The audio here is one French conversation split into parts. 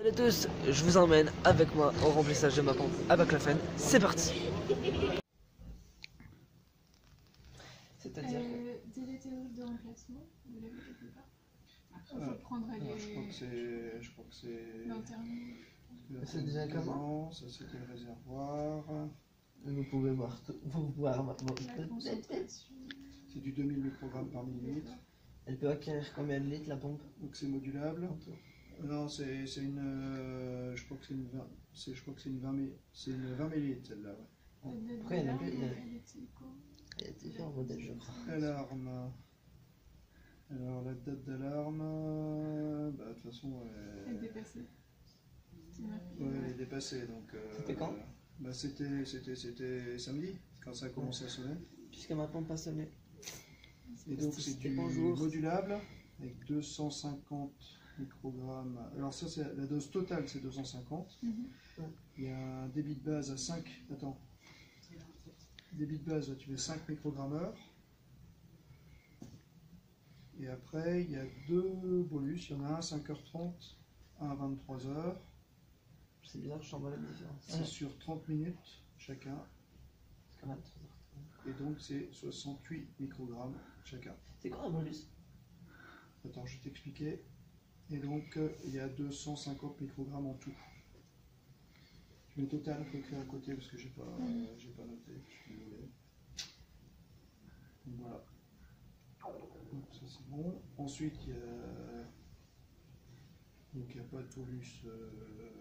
Salut à tous, je vous emmène avec moi au remplissage de ma pompe à Baclafen. C'est parti. C'est-à-dire délai théorique de remplacement, vous l'avez quelque part. Après, il faut prendre les... Je crois que c'est... l'internet. C'est déjà comment? Ça c'était le réservoir. Vous pouvez voir tout. Vous pouvez voir. La concentration. C'est du 2000 microgrammes par millilitre. Elle peut acquérir combien de litres la pompe? Donc c'est modulable. Non, c'est une... je crois que c'est une 20... Je crois que c'est une 20 millilitres celle-là. Ouais. Après, il y en a Elle plus. était quoi? Il y a différents modèles, je crois. Alarme. Alors la date d'alarme... Bah de toute façon... Elle est dépassée. Ouais, elle est dépassée donc... C'était quand? Bah c'était samedi, quand ça a commencé à sonner. Puisque ma pompe a sonné. Et donc c'est du modulable avec 250 microgrammes. Alors ça c'est la dose totale, c'est 250. Il y a un débit de base à 5. Attends. Débit de base, tu mets 5 microgrammeurs. Et après il y a deux bolus. Il y en a un à 5h30, un à 23h. C'est bizarre, je sens pas la différence. C'est sur 30 minutes chacun. C'est quand même 3h30. Et donc c'est 68 microgrammes chacun. C'est quoi un bolus? Attends, je vais t'expliquer. Et donc il y a 250 microgrammes en tout. Le total, il faut écrire à côté parce que j'ai pas noté. Je suis désolé. Donc voilà. Donc ça c'est bon. Ensuite il y a pas de bolus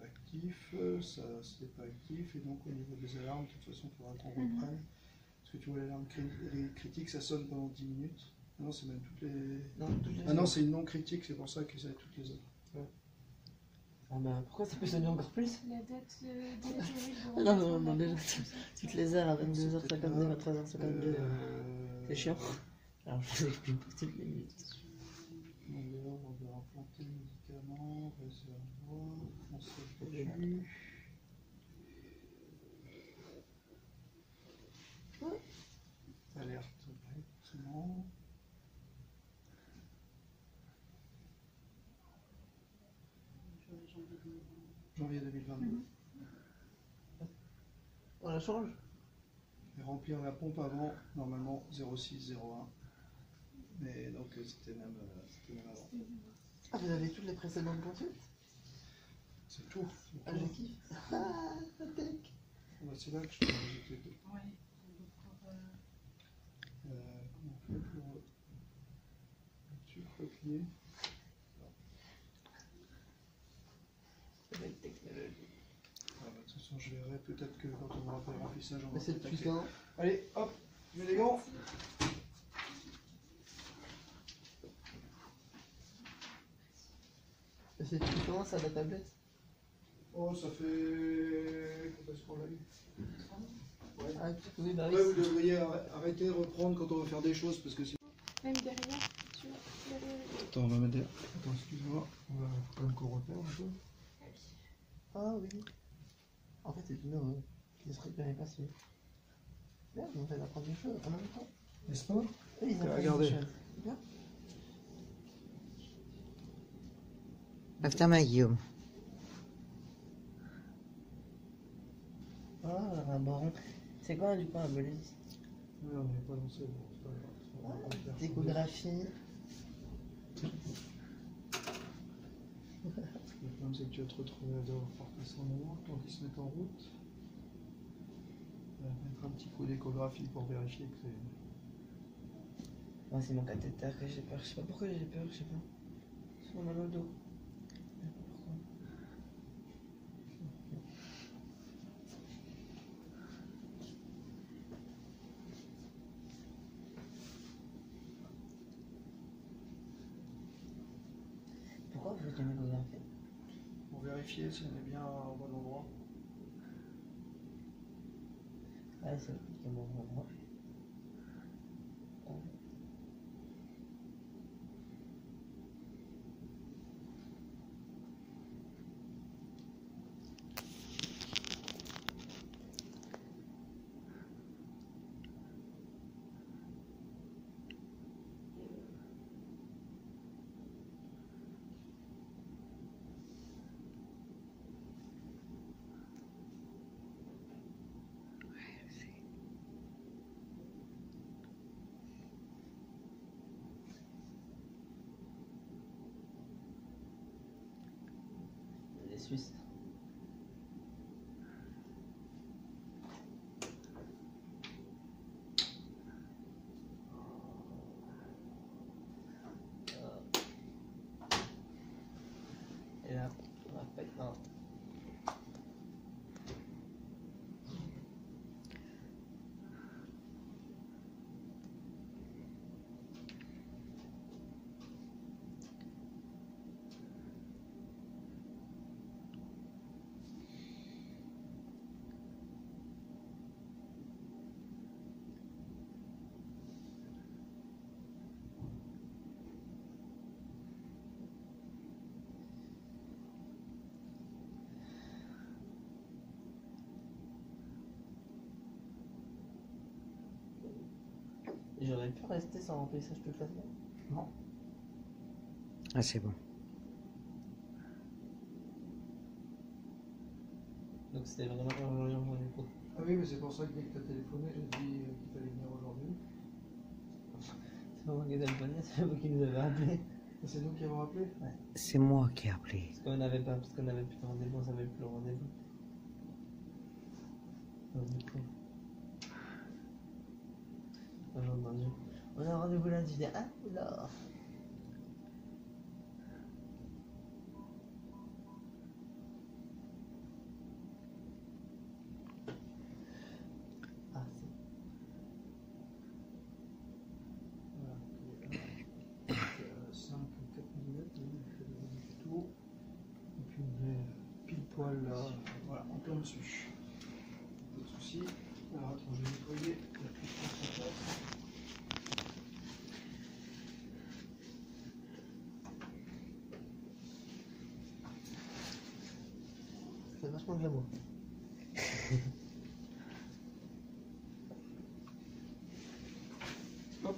actif. Ça c'est pas actif. Et donc au niveau des alarmes, de toute façon, il faudra qu'on reprenne. Parce que tu vois l'alarme critique, ça sonne pendant 10 minutes. Non, c'est même toutes les... Ah non, c'est une non critique, c'est pour ça que c'est toutes les autres. Ouais. Ah bah pourquoi ça peut sonner encore plus? La date théorique de Non, déjà, toutes les heures à 22h52, à 23h52, c'est chiant. Alors je vous explique pour toutes les minutes. On va implanter le médicament, réservoir, on se dessus. Alerte, c'est bon. Janvier 2022. On la change? Et remplir la pompe avant, normalement 0601. Mais donc c'était même avant. Ah, vous avez toutes les précédentes consultes? C'est tout. Ah, je kiffe. Ah, tech. C'est là que je peux rajouter deux. Ouais. Comment on fait pour là-dessus, recopier? C'est belle technologie. Ah, bah, de toute façon, je verrai peut-être que quand on aura fait le remplissage, on va. Mais c'est depuis quand? Allez, hop, je mets les gants. C'est depuis quand ça, la tablette? Oh, ça fait. Quand est-ce qu'on l'a eu? Ouais. Ah, oui, bah oui. Ouais, vous devriez arrêter, reprendre quand on va faire des choses parce que c'est. Même derrière, tu vois. Attends, on va mettre. Attends, excuse-moi, on va quand même qu'on repère un peu. Ah oui. En fait, c'est une heure qui serait bien passé. Merde, on fait apprendre des choses en même temps. N'est-ce pas? Oui, ils apprennent regardez. des choses. Bien. After my Guillaume. Ah, un baron. C'est quoi du coup un bolus? Oui, on n'est pas lancé, bon, c'est pas grave. D'échographie. Le problème, c'est que tu vas te retrouver à devoir porter son nom tant qu'ils se mettent en route. On va mettre un petit coup d'échographie pour vérifier que c'est. Moi, c'est mon cathéter que j'ai peur. Je sais pas pourquoi j'ai peur, je sais pas. Sur mal au dos. Je sais pas pourquoi. Pourquoi vous faites une échographie? Pour vérifier si on est bien au bon endroit. Ah, c'est le bon endroit. les Suisses. Et là, on va maintenant. J'aurais pu rester sans remplissage toute la semaine. Non. Ah, c'est bon. Donc c'était vraiment urgent du coup. Ah oui, mais c'est pour ça que dès que tu as téléphoné, j'ai dit qu'il fallait venir aujourd'hui. C'est pas moi qui ai téléphoné, c'est vous qui nous avez appelé. C'est nous qui avons appelé. C'est moi qui ai appelé. Parce qu'on n'avait plus de rendez-vous, on savait plus le rendez-vous. Donc du coup. J'ai entendu. On a un rendez-vous lundi, je dis ah oula. Ah c'est. Voilà. 5 ou 4 mm, on fait le tour. Et puis on est pile poil là, voilà, en plein dessus. Pas de soucis. Alors attends, je vais nettoyer la plus concentrée. C'est vachement glamour. Hop.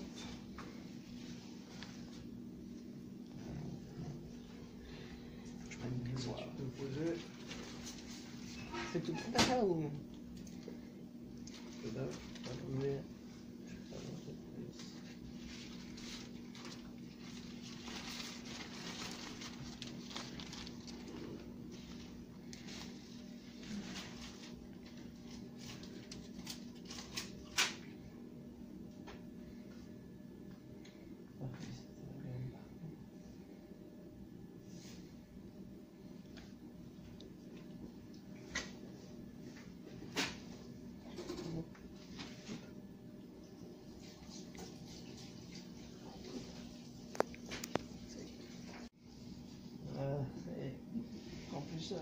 Je prends une Si voilà. tu peux me poser. C'est tout pour ça ou. Que dalle. Mais. Et en plus,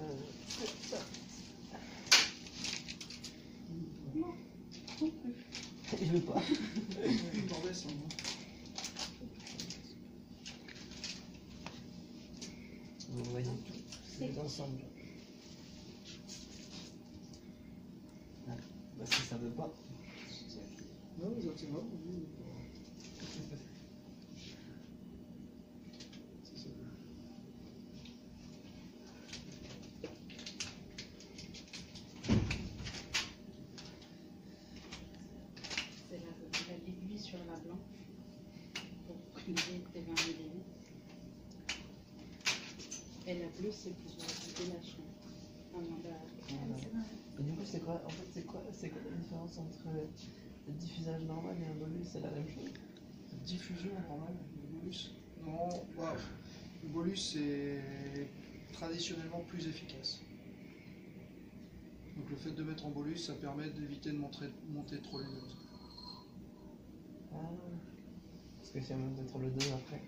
je veux pas. Une bordée sans moi. Vous voyez, c'est ensemble. Ah, bah si ça veut pas. Non, mais c'est bon. C'est l'aiguille sur la blanc pour priser tes 20 mm. Et la bleue, c'est pour délacher. Et du coup, c'est quoi, en fait, c'est quoi la différence entre le diffusage normal et un bolus? C'est la même chose? Diffusion normale, le bolus. Non, bah, le bolus est traditionnellement plus efficace. Donc le fait de mettre en bolus, ça permet d'éviter de monter trop les doses. Ah, parce que si on monte trop le 2 après.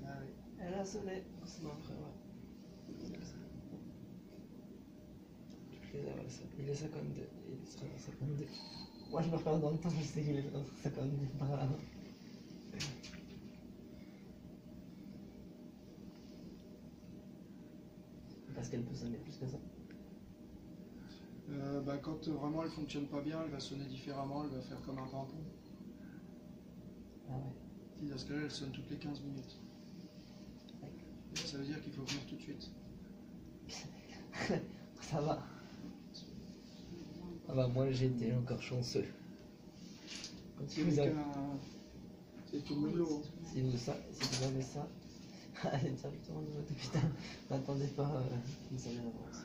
Ah oui. Elle a sonné. C'est bon, après, ouais. Il est 52. Il sera dans 52. Moi, je me repère dans le temps, je sais qu'il est dans 52 par là. Parce qu'elle peut sonner plus que ça. Bah, quand vraiment elle fonctionne pas bien, elle va sonner différemment, elle va faire comme un tampon. Ah ouais. C'est-à-dire que là, elle sonne toutes les 15 minutes. Et ça veut dire qu'il faut venir tout de suite. Ça va. Ah bah moi j'étais encore chanceux. Si vous avez C'est tout le boulot. si vous avez ça, Ah, il me sert justement de vote, putain. N'attendez pas, il me servait d'avance.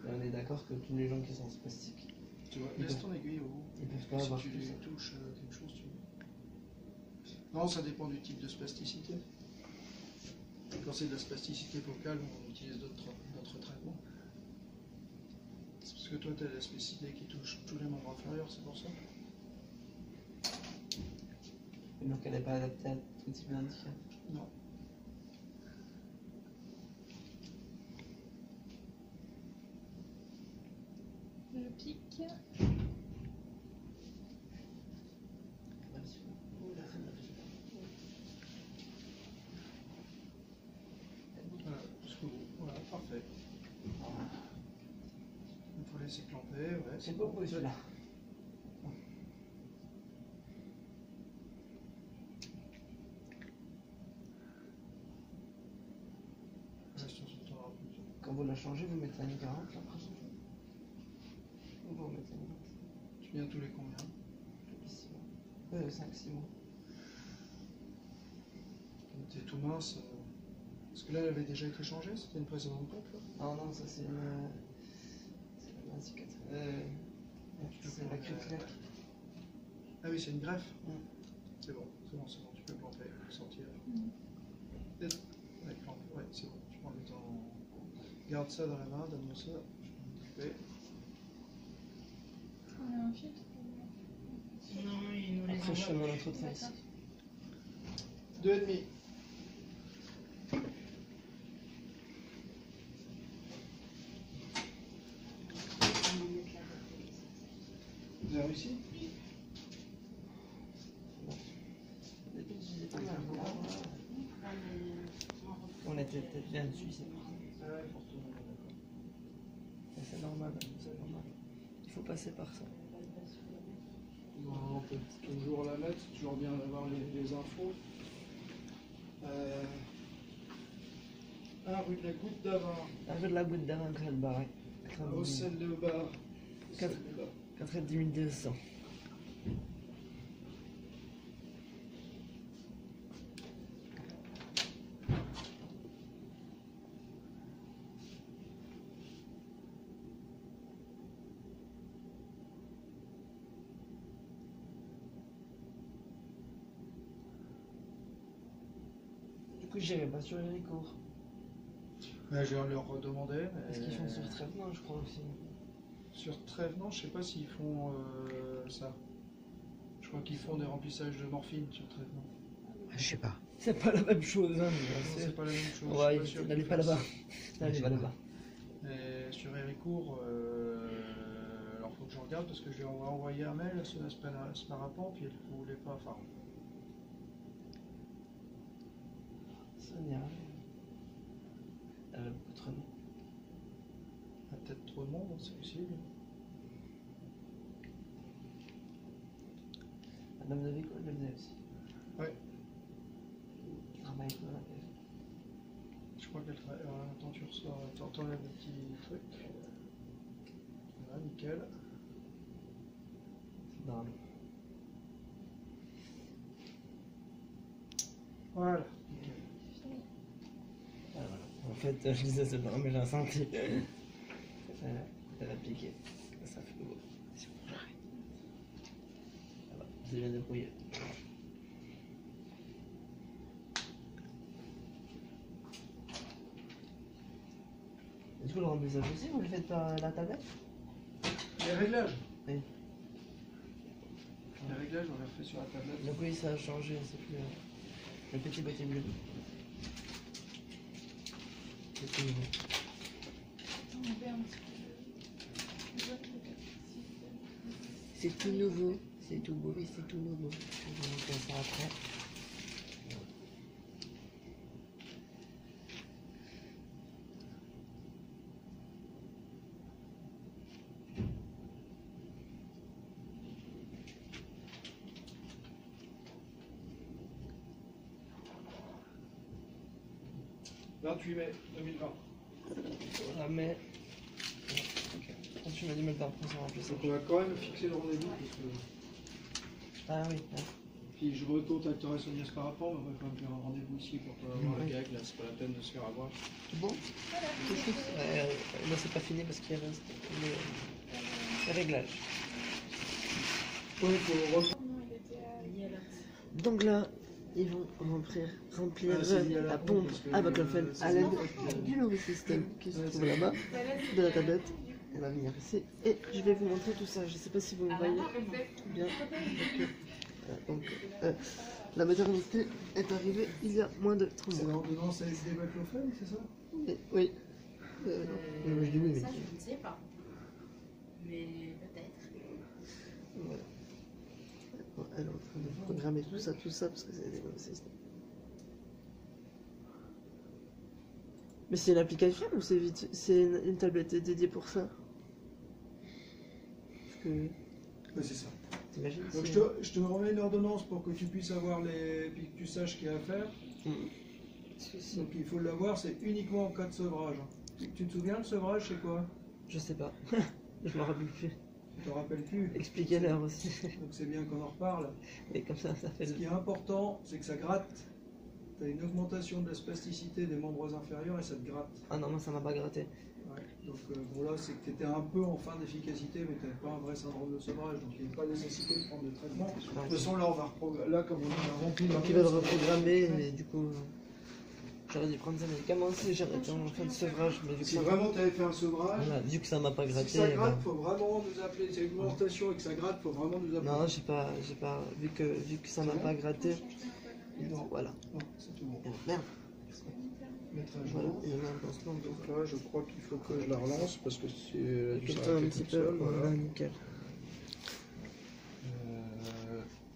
Et on est d'accord que tous les gens qui sont spastiques, Tu vois, Ils laisse peuvent- ton aiguille au bout. ils peuvent pas Si avoir tu tout ça. touches quelque chose, tu... Non, ça dépend du type de spasticité. Quand c'est de la spasticité focale, on utilise d'autres traitements. C'est parce que toi, tu as la spasticité qui touche tous les membres inférieurs, c'est pour ça. Et donc elle n'est pas adaptée à tout type d'handicap. Non. Je pique. Voilà, jusqu'au bout. Voilà, parfait. Il faut laisser clamper, ouais. C'est beau celui-là. Restons sur ton arbre. Quand vous la changez, vous mettez un 40 après. Ou vous mettez un 40. Tu viens tous les combien? Depuis 6 mois. 5-6 mois. T'es tout mince. Parce que là, elle avait déjà été changée, c'était une précédente pompe, là. Ah non, ça c'est une. C'est la cicatrice. C'est la cuticulaire. Ah oui, c'est une greffe. Mm. C'est bon, tu peux planter, tu peux sortir. Mm. Ouais, plante, ouais, c'est bon, tu prends le temps. Garde ça dans la main, donne-moi ça, je vais m'occuper. On a un filtre. Non, il nous les Après, je fais envoie. mon intro de face. D'accord. 2,5. Vous avez réussi? On était peut-être bien dessus, c'est pour ça. Ah ouais, fortement, d'accord. Mais c'est normal, c'est normal. Il faut passer par ça. Bon, on peut toujours la mettre, c'est toujours bien d'avoir les infos. Rue de la Goutte d'Avin, Un peu de la goutte d'avant que le barré. au sel de bas. Quatre. 90 200. Du coup, j'irai pas sur les cours. Ouais, je vais leur redemander. Parce qu'ils font sur traitement, je crois aussi. Sur Trèves, non, je sais pas s'ils font ça. Je crois qu'ils font des remplissages de morphine sur Trèves, non. Je sais pas. C'est pas la même chose, hein, Non, bien c'est sûr. pas la même chose. Ouais, je suis pas sûr n'allez qu'ils pas fassent là-bas. ça. N'allez pas là-bas. Et sur Héricourt, alors faut que je regarde parce que je lui ai envoyé un mail à ce Sparapant, puis elle ne voulait pas. Enfin, Sonia. Elle a beaucoup trop de noms. il y a peut-être trop de monde, c'est possible. Madame de Vico, elle le faisait aussi. Ouais. Qui travaille avec moi, là. Je crois qu'elle travaille. Attends, tu ressors, t'enlèves le petit truc. Voilà, nickel. C'est dans l'eau. Voilà. Ah, voilà. En fait, je disais c'est bon, mais j'ai senti. Elle a piqué. Ça fait beau. C'est bon, j'arrête. Ça va, c'est bien débrouillé. Et du coup, le remplissage aussi, vous le faites par la tablette? Les réglages. Oui. Les réglages, on les refait sur la tablette. Donc oui, ça a changé, c'est plus le petit boîtier bleu. C'est tout nouveau. On fait un petit peu. Je vois que le capacité. C'est tout nouveau, c'est tout beau et c'est tout nouveau. Je vais vous montrer ça après. 28 mai 2020. Voilà, mais. Ok. Quand tu m'as dit mettre d'un ça remplacer. Donc on va quand même fixer le rendez-vous parce que. Ah oui. Ouais. Puis je recontacterai Sonia par rapport, mais on va quand même faire un rendez-vous ici pour pas avoir la gag, là c'est pas la peine de se faire avoir. Bon. Là c'est pas fini parce qu'il reste les réglages. Ouais, il faut Donc là, ils vont remplir la pompe à à Baclofen à l'aide du nouveau système qui se trouve là-bas, de la tablette. Elle va venir ici et je vais vous montrer tout ça. Je sais pas si vous me voyez bien. Donc, la maternité est arrivée il y a moins de 3 C'est mois. l'ordonnance ASD Baclofen, c'est ça? Oui. Je dis oui, mais. Ça, je ne sais pas. Mais peut-être. Voilà. Elle est en train de programmer tout ça, parce que c'est des nouveaux systèmes. Mais c'est une application ou c'est une tablette dédiée pour ça? Parce que, Ouais, c'est ça. t'imagines? Donc je te remets une ordonnance pour que tu puisses avoir puis que tu saches ce qu'il y a à faire. Donc il faut l'avoir, c'est uniquement en cas de sevrage. Tu te souviens, le sevrage, c'est quoi? Je sais pas. Je me rappelle plus. Tu te rappelles plus? Expliquez-leur aussi. Donc c'est bien qu'on en reparle. Et comme ça fait Ce qui est important, c'est que ça gratte. Tu as une augmentation de la spasticité des membres inférieurs et ça te gratte. Ah non, moi ça m'a pas gratté. Ouais. Donc bon là, c'est que tu étais un peu en fin d'efficacité, mais tu n'avais pas un vrai syndrome de sevrage. Donc il n'y a pas nécessité de prendre de traitement. De toute façon, là, on va là comme on a rempli Donc ils veulent reprogrammer, mais du coup, j'aurais dû prendre des médicaments si j'aurais été en fin de sevrage. Mais vu que Si ça vraiment tu avais fait un sevrage, voilà, vu que ça m'a pas si gratté. ça gratte, ben, faut vraiment nous appeler. C'est une augmentation et que ça gratte, faut vraiment nous appeler. non, j'ai pas, vu que ça m'a pas gratté. Non. Voilà. Non, c'est tout bon. Merde. Mettre à Voilà, jour. il y en a un pansement, donc Donc là, je crois qu'il faut que je la relance parce que si elle a dû quelqu'un un s'arrêter petit toute peu, seule, voilà, voilà. nickel.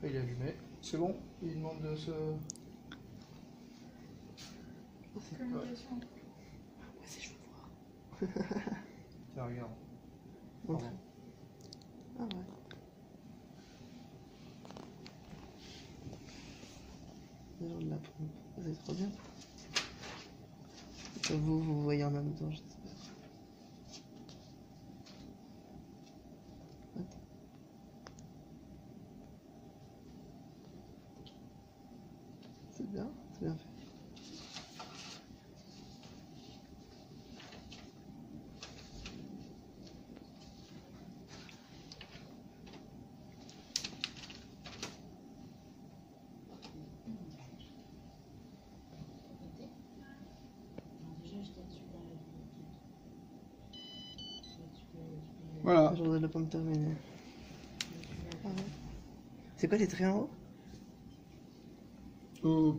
Il est allumé. C'est bon? Il demande de se... Communication. Vas-y, je veux voir. Tiens, regarde. Montre. Pardon. Ah ouais. Les gens de la pompe, c'est trop bien. Vous voyez en même temps, je sais pas. Attends. C'est bien fait. Voilà. La journée de la pomme terminée. Ah ouais. C'est quoi les traits en haut? Oh,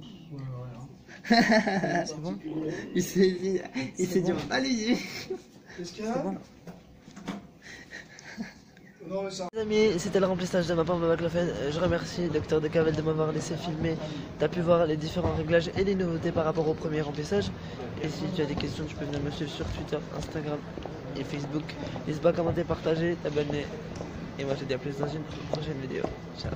rien. C'est bon. Il s'est dit, allez-y. Qu'est-ce qu'il y a? C'est bon. Non, mais ça... Les amis, c'était le remplissage de ma pompe à Baclofen. Je remercie Dr Decavel de m'avoir laissé filmer. Tu as pu voir les différents réglages et les nouveautés par rapport au premier remplissage. Et si tu as des questions, tu peux venir me suivre sur Twitter, Instagram et Facebook. N'hésite pas à commenter, partager, t'abonner. Et moi je te dis à plus dans une prochaine vidéo. Ciao.